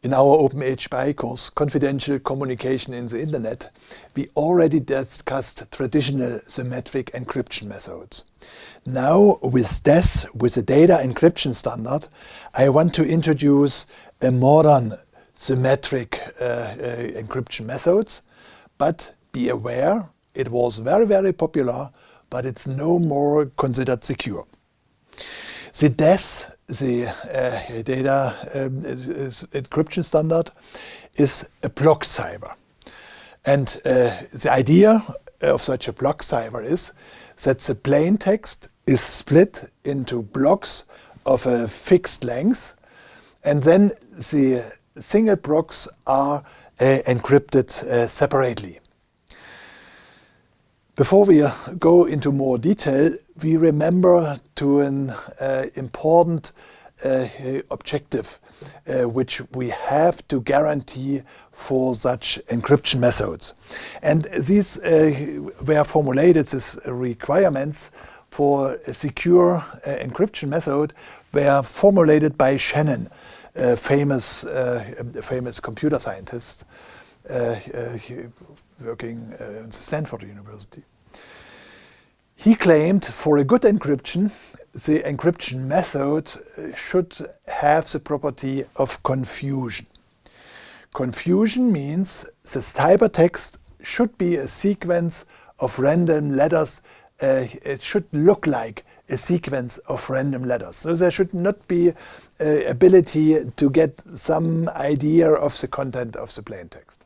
In our OpenHBI course, Confidential Communication in the Internet, we already discussed traditional symmetric encryption methods. Now, with DES, with the data encryption standard, I want to introduce a modern symmetric encryption methods, but be aware, it was very, very popular, but it's no more considered secure. The DES, the data encryption standard, is a block cipher. And the idea of such a block cipher is that the plain text is split into blocks of a fixed length, and then the single blocks are encrypted separately. Before we go into more detail, we remember to an important objective which we have to guarantee for such encryption methods. And these were formulated, these requirements for a secure encryption method were formulated by Shannon, a famous computer scientist working at Stanford University. He claimed for a good encryption, the encryption method should have the property of confusion. Confusion means the ciphertext should be a sequence of random letters. It should look like a sequence of random letters. So there should not be ability to get some idea of the content of the plain text.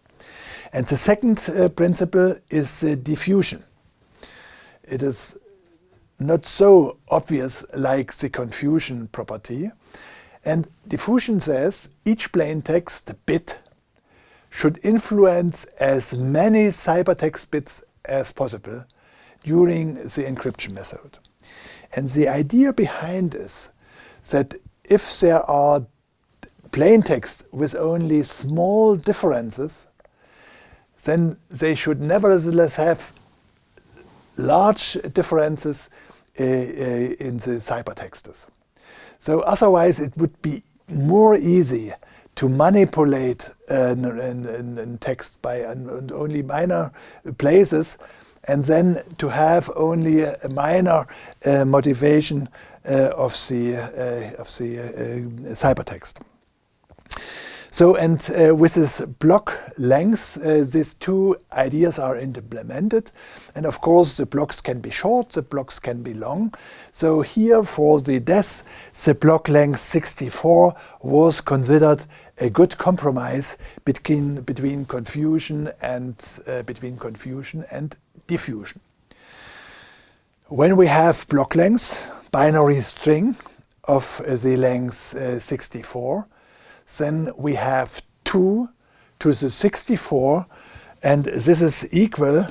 And the second principle is diffusion. It is not so obvious like the confusion property. And diffusion says each plain text bit should influence as many ciphertext bits as possible during the encryption method. And the idea behind is that if there are plain text with only small differences, then they should nevertheless have large differences in the ciphertexts. So otherwise it would be more easy to manipulate a text by only minor places, and then to have only a minor motivation of the ciphertext. So, and with this block length, these two ideas are implemented. And of course, the blocks can be short, the blocks can be long. So here for the DES, the block length 64 was considered a good compromise between confusion and diffusion. When we have block length, binary string of the length 64, then we have 2 to the 64, and this is equal,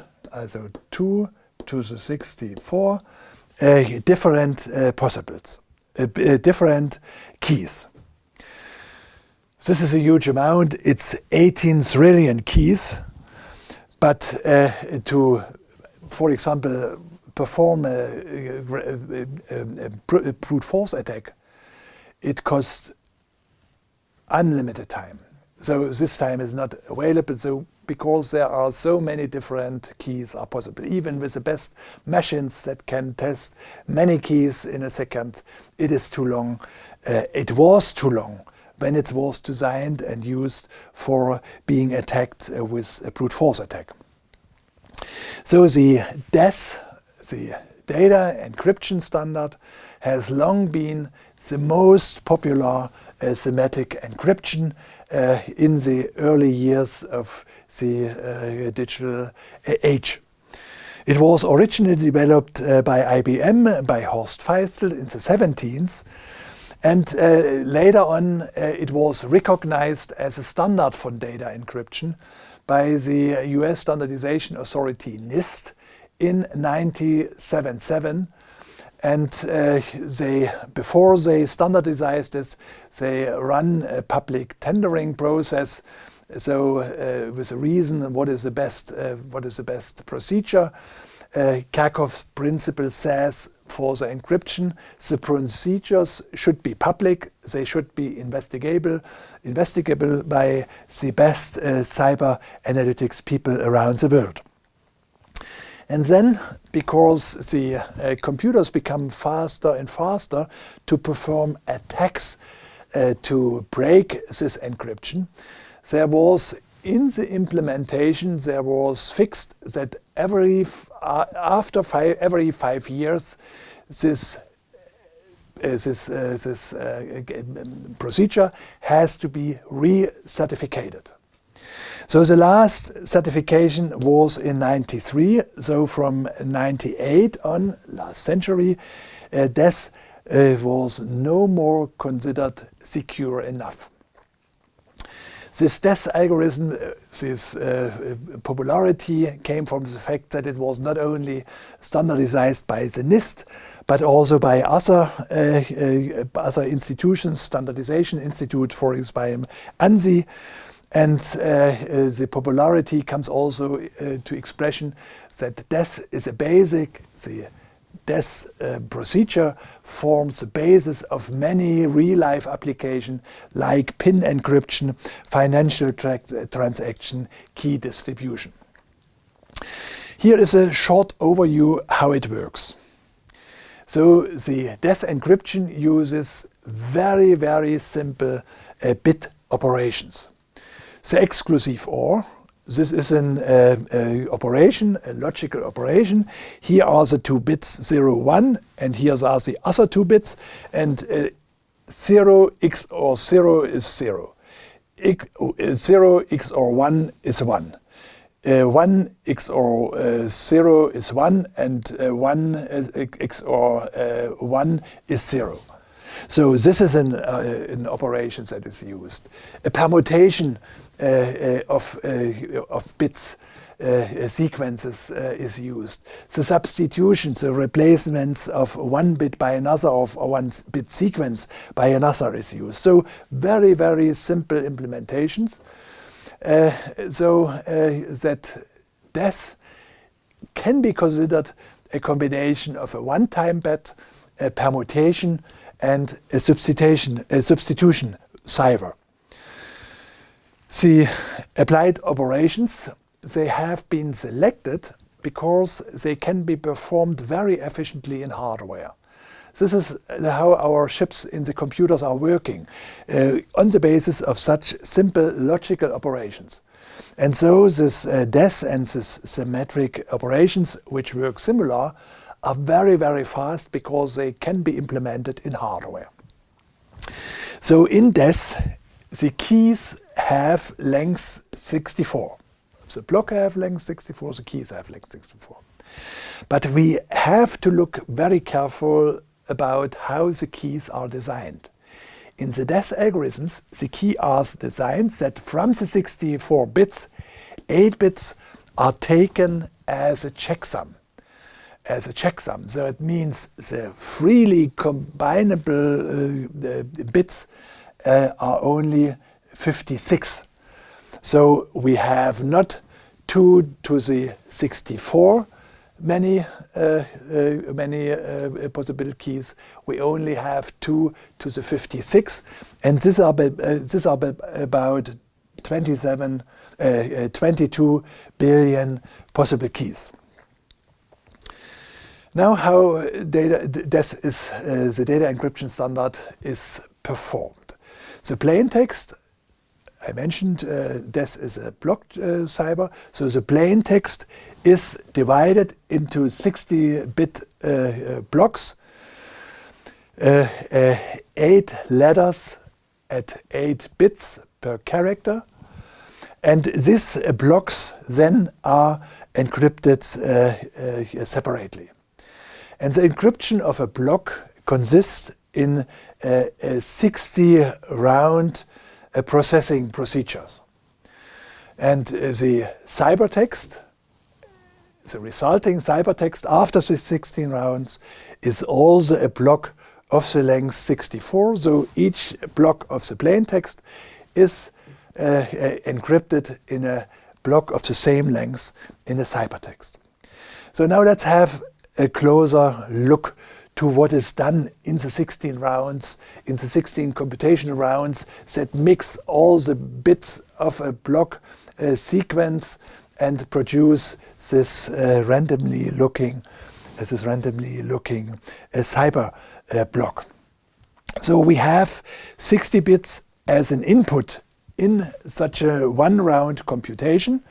so 2 to the 64, different possibles, different keys. This is a huge amount. It's 18 trillion keys, but to, for example, perform a brute force attack, it costs unlimited time. So this time is not available, so because there are so many different keys are possible. Even with the best machines that can test many keys in a second, it is too long. It was too long when it was designed and used for being attacked with a brute force attack. So the DES, the data encryption standard, has long been the most popular symmetric encryption in the early years of the digital age. It was originally developed by IBM, by Horst Feistel in the 70s, and later on it was recognized as a standard for data encryption by the US Standardization Authority NIST in 1977. And before they standardized this, they run a public tendering process. So, with a reason, what is the best procedure? Kerckhoffs' principle says for the encryption, the procedures should be public, they should be investigable by the best cyber analytics people around the world. And then, because the computers become faster and faster to perform attacks to break this encryption, there was in the implementation there was fixed that every 5 years this procedure has to be re-certificated. So the last certification was in '93. So from '98 on, last century, DES was no more considered secure enough. This DES algorithm, this popularity came from the fact that it was not only standardized by the NIST, but also by other institutions, Standardization Institute, for example, ANSI. And the popularity comes also to expression that DES is a basic, the DES procedure forms the basis of many real-life applications like PIN encryption, financial transaction, key distribution. Here is a short overview how it works. So the DES encryption uses very, very simple bit operations. The exclusive OR, this is an operation, a logical operation. Here are the two bits 0, 1, and here are the other two bits, and 0 XOR 0 is 0. 0 XOR 1 is 1. 1 XOR 0 is 1, and 1 XOR 1 is 0. So this is an operation that is used. A permutation of bits sequences is used. The substitution, the replacements of one bit by another, of one bit sequence by another is used. So very, very simple implementations. That DES can be considered a combination of a one-time bet, a permutation, and a substitution cipher. The applied operations, they have been selected because they can be performed very efficiently in hardware. This is how our chips in the computers are working, on the basis of such simple logical operations. And so this DES and this symmetric operations, which work similar, are very, very fast because they can be implemented in hardware. So in DES, the keys have length 64. The block have length 64, the keys have length 64. But we have to look very careful about how the keys are designed. In the DES algorithms, the keys are designed that from the 64 bits, 8 bits are taken as a checksum. So it means the freely combinable bits are only 56. So we have not 2 to the 64 many possible keys. We only have 2 to the 56, and these are about 22 billion possible keys. Now, how the data encryption standard is performed. The plain text, I mentioned DES is a block cyber, so the plain text is divided into 60-bit blocks, 8 letters at 8 bits per character, and these blocks then are encrypted separately. And the encryption of a block consists in 60 round processing procedures. And the cybertext, the resulting cybertext after the 16 rounds, is also a block of the length 64. So each block of the plain text is encrypted in a block of the same length in the cybertext. So now let's have a closer look to what is done in the 16 rounds, in the 16 computational rounds that mix all the bits of a block sequence and produce this randomly looking cyber block. So we have 60 bits as an input in such a one-round computation.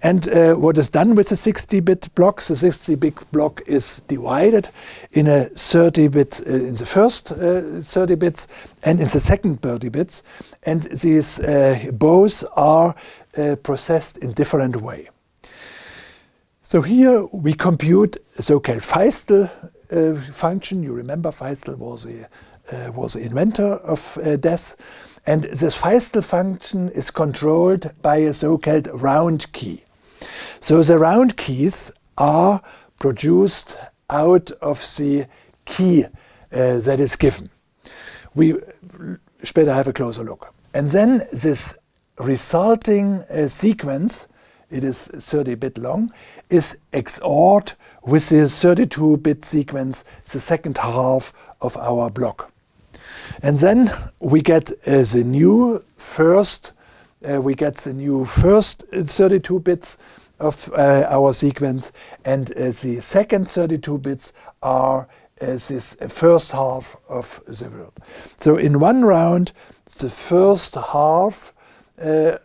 And what is done with the 60-bit blocks? The 60-bit block is divided in a 30-bit, in the first 30 bits and in the second 30 bits. And these both are processed in different way. So here we compute a so-called Feistel function. You remember Feistel was the inventor of DES. And this Feistel function is controlled by a so-called round key. So the round keys are produced out of the key that is given. We später have a closer look. And then this resulting sequence, it is 30-bit long, is XORed with the 32-bit sequence, the second half of our block. And then we get the new first 32 bits of our sequence, and the second 32 bits are this first half of the word. So in one round, the first half of the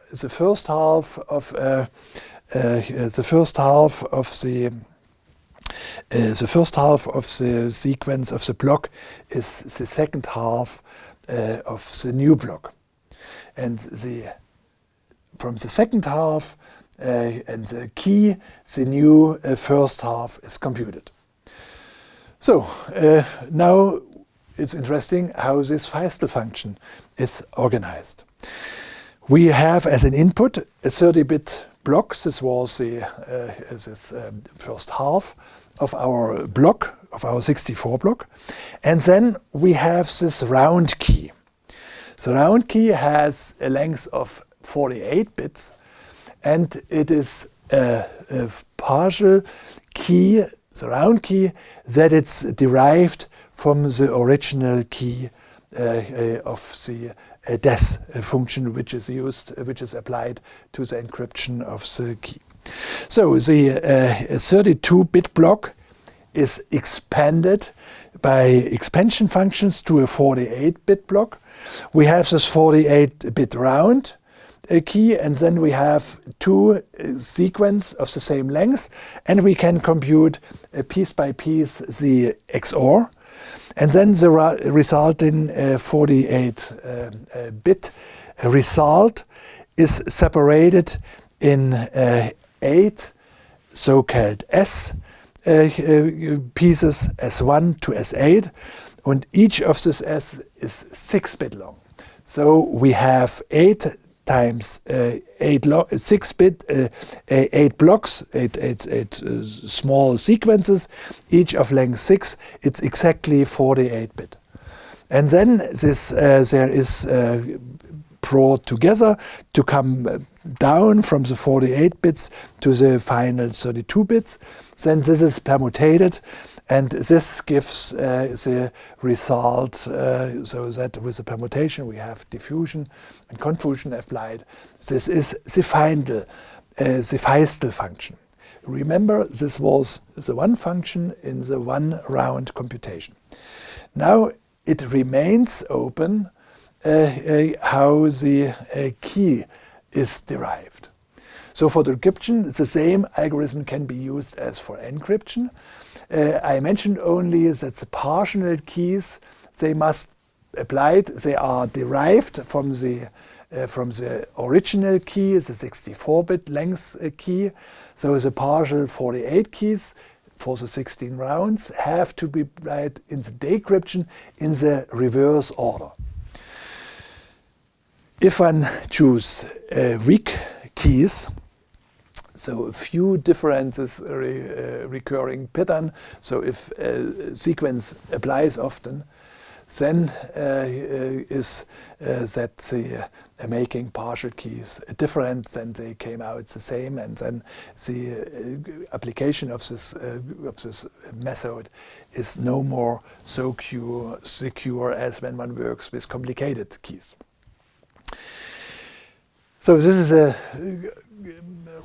sequence of the block is the second half of the new block, and from the second half and the key, the new first half is computed. So now it's interesting how this Feistel function is organized. We have as an input a 30-bit block. This was the first half of our block, of our 64 block. And then we have this round key. The round key has a length of 48 bits, and it is a partial key, the round key, that it's derived from the original key of the DES function, which is applied to the encryption of the key. So the 32-bit block is expanded by expansion functions to a 48-bit block. We have this 48-bit round key, and then we have two sequences of the same length, and we can compute piece by piece the XOR. And then the resulting 48-bit result is separated in 8 so-called S pieces, S1 to S8, and each of this S is 6-bit long. So we have 8 times 8 blocks, 8 small sequences, each of length 6. It's exactly 48-bit. And then this there is brought together to come down from the 48 bits to the final 32 bits. Then this is permutated, and this gives the result, so that with the permutation we have diffusion and confusion applied. This is the final, the Feistel function. Remember, this was the one function in the one round computation. Now it remains open how the key is derived. So for decryption, the same algorithm can be used as for encryption. I mentioned only that the partial keys, they must applied, they are derived from the original key, the 64-bit length key. So the partial 48 keys for the 16 rounds have to be applied in the decryption in the reverse order. If one choose weak keys, so a few differences, recurring pattern, so if a sequence applies often, then is that the making partial keys different, then they came out the same, and then the application of this method is no more so secure as when one works with complicated keys. So this is a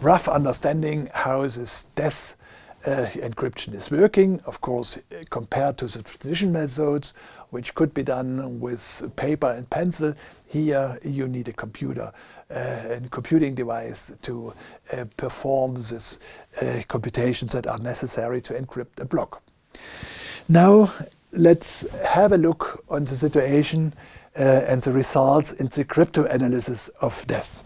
rough understanding how this DES encryption is working. Of course, compared to the traditional methods, which could be done with paper and pencil, here you need a computer and computing device to perform these computations that are necessary to encrypt a block. Now let's have a look on the situation and the results in the cryptanalysis of DES.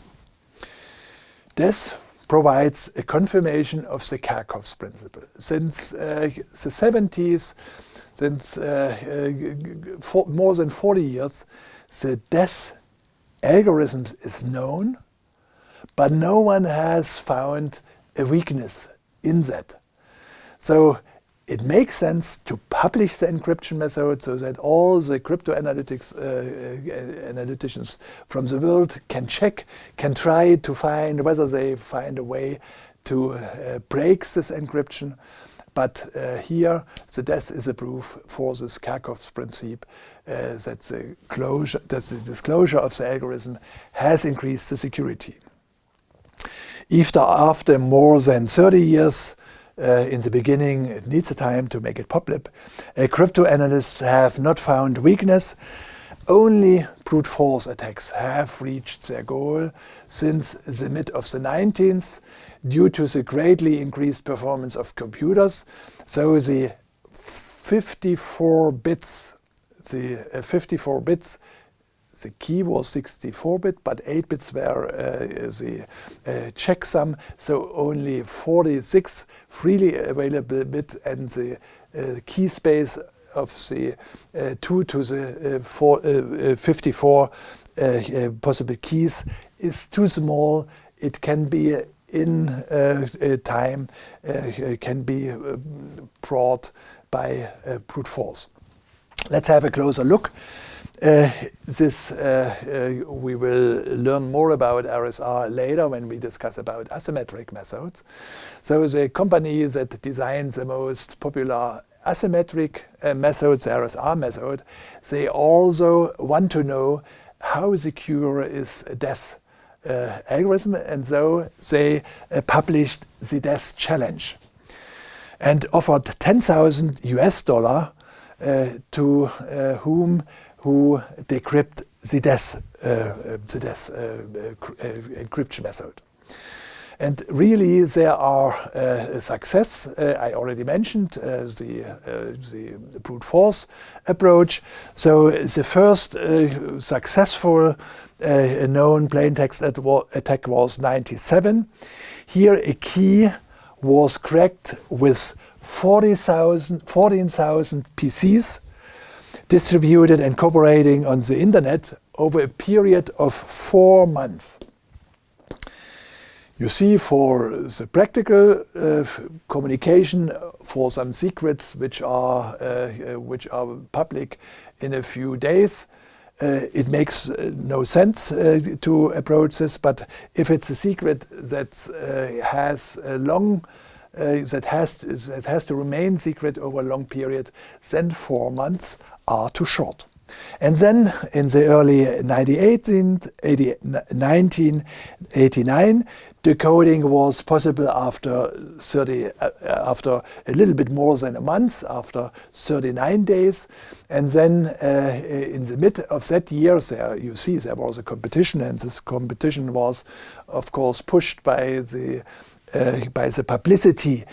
DES provides a confirmation of the Kerckhoffs principle. Since the 70s, since more than 40 years, the DES algorithm is known, but no one has found a weakness in that. So it makes sense to publish the encryption method so that all the analyticians from the world can check, can try to find whether they find a way to break this encryption. But here the DES is a proof for this Kerckhoffs principle that the disclosure of the algorithm has increased the security. After more than 30 years, in the beginning, it needs a time to make it public. Cryptanalysts have not found weakness. Only brute force attacks have reached their goal since the mid of the 19th due to the greatly increased performance of computers. So the 54 bits, the key was 64-bit, but 8 bits were the checksum, so only 46 freely available bit, and the key space of the 2 to the 54 possible keys is too small. It can be in time, can be brought by brute force. Let's have a closer look. We will learn more about RSR later when we discuss about asymmetric methods. So the company that designed the most popular asymmetric methods, the RSR method, they also want to know how secure is a DES algorithm, and so they published the DES challenge and offered $10,000 to who decrypt the DES encryption method. And really there are a success. I already mentioned the brute force approach. So the first successful known plaintext attack was 97. Here a key was cracked with 14,000 PCs distributed and cooperating on the internet over a period of 4 months. You see, for the practical communication, for some secrets which are public in a few days, it makes no sense to approach this. But if it's a secret that has a long that has to remain secret over a long period, then 4 months are too short. And then in the early 1989, decoding was possible after a little bit more than a month, after 39 days. And then in the mid of that year, you see there was a competition, and this competition was, of course, pushed by the publicity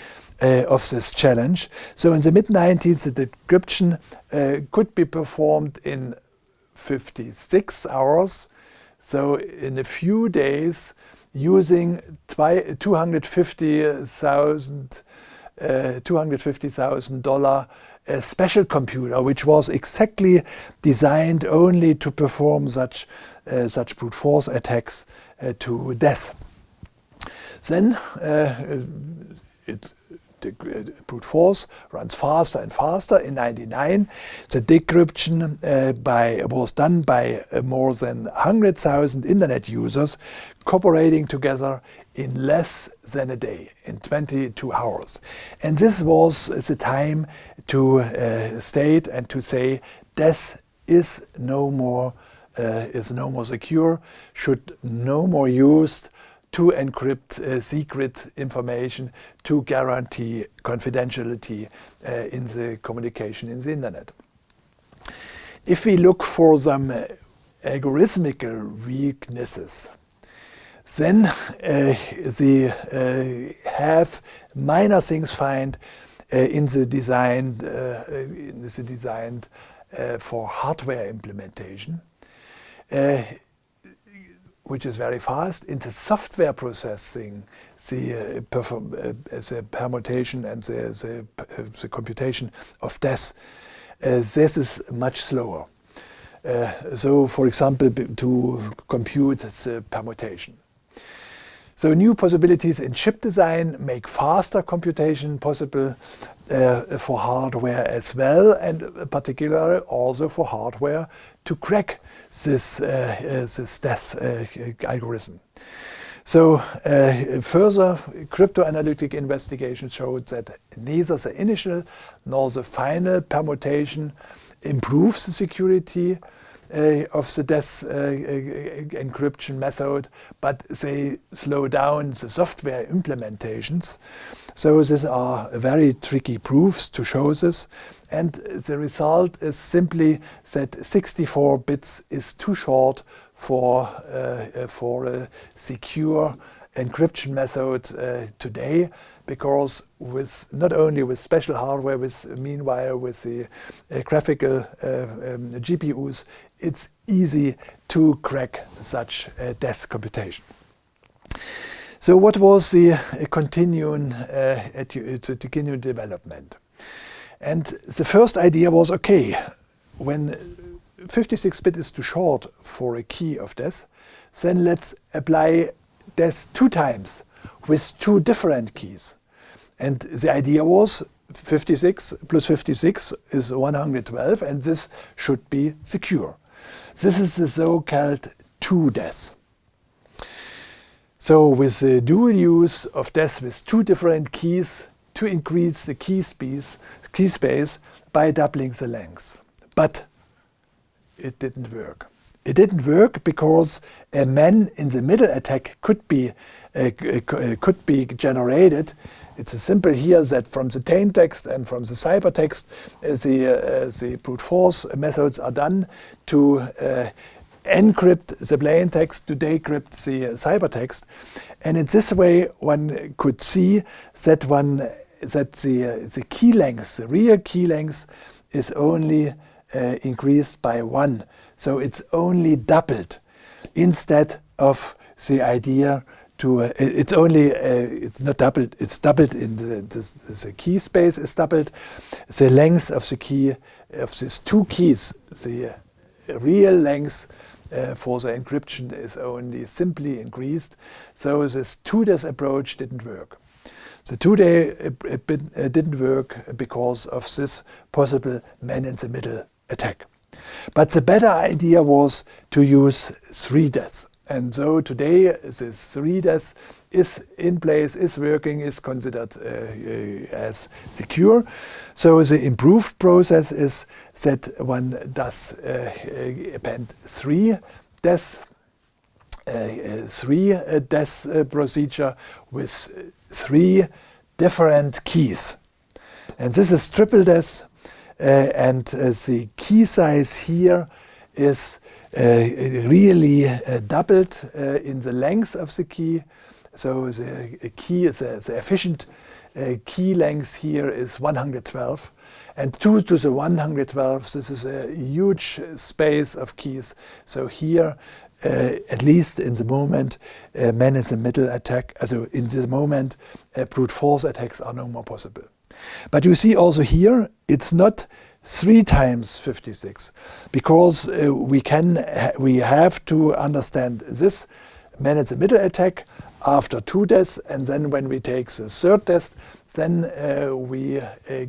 of this challenge. So in the mid-90s, the decryption could be performed in 56 hours. So in a few days, using $250,000 special computer, which was exactly designed only to perform such brute force attacks to DES. Then the brute force runs faster and faster. In 1999, the decryption was done by more than 100,000 internet users cooperating together in less than a day, in 22 hours. And this was the time to state and to say death is no more secure, should no more used to encrypt secret information to guarantee confidentiality in the communication in the internet. If we look for some algorithmical weaknesses, then they have minor things found in the design for hardware implementation, which is very fast. In the software processing, the permutation and the computation of death, this is much slower. So, for example, to compute the permutation. So new possibilities in chip design make faster computation possible for hardware as well, and particularly also for hardware to crack this death algorithm. So further cryptoanalytic investigation showed that neither the initial nor the final permutation improves the security of the death encryption method, but they slow down the software implementations. So these are very tricky proofs to show this, and the result is simply that 64 bits is too short for a secure encryption method today, because with not only with special hardware, meanwhile with the graphical GPUs, it's easy to crack such death computation. So what was the continuing development? And the first idea was, okay, when 56-bit is too short for a key of death, then let's apply death 2 times with 2 different keys. And the idea was 56 plus 56 is 112, and this should be secure. This is the so-called 2 death. So with the dual use of death with 2 different keys to increase the key space by doubling the length. But it didn't work. It didn't work because a man-in-the-middle attack could be generated. It's simple here that from the tame text and from the ciphertext, the brute force methods are done to encrypt the plain text, to decrypt the ciphertext, and in this way one could see that the key length, the real key length, is only increased by 1. So it's only doubled instead of the idea to, it's not doubled, it's doubled in the key space is doubled. The length of the key, of these 2 keys, the real length for the encryption is only simply increased. So this 2-death approach didn't work. The 2-day didn't work because of this possible man-in-the-middle attack. But the better idea was to use 3 deaths. And so today this 3 deaths is in place, is working, is considered as secure. So the improved process is that one does append 3 deaths, 3 deaths procedure with 3 different keys. And this is triple death. And the key size here is really doubled in the length of the key. So the key, the efficient key length here is 112. And 2 to the 112, this is a huge space of keys. So here, at least in the moment, man-in-the-middle attack, also in this moment, brute force attacks are no more possible. But you see also here, it's not 3 times 56, because we have to understand this man-in-the-middle attack after 2 tests, and then when we take the 3rd test, then we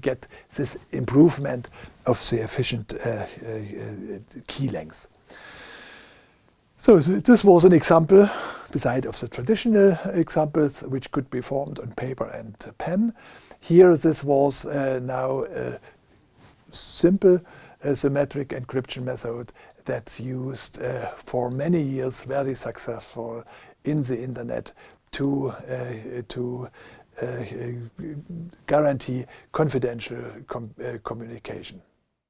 get this improvement of the efficient key length. So this was an example, beside of the traditional examples, which could be formed on paper and pen. Here this was now a simple symmetric encryption method that's used for many years, very successful in the internet to guarantee confidential communication.